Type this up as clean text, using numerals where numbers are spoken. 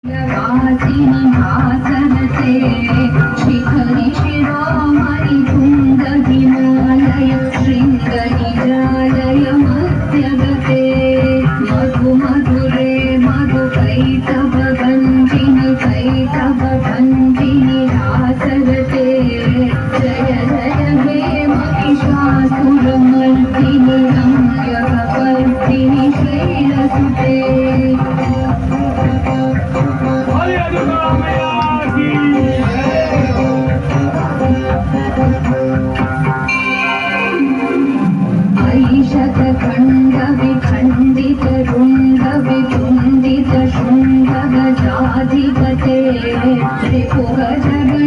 वासिनि भासरते शिखरि शिरोमणि तुङ्ग हिमालय शृङ्गनिजालय मध्यगते मधु मधुरे मधु कैटभ भञ्जिनि भासरते जय जय हे महिषासुरमर्दिनि रम्यकपर्दिनि शैलसुते ऐशतखण्ड विखण्डित रुण्ड वितुण्डित शृङ्ग गजाधिपते त्रिपुर जग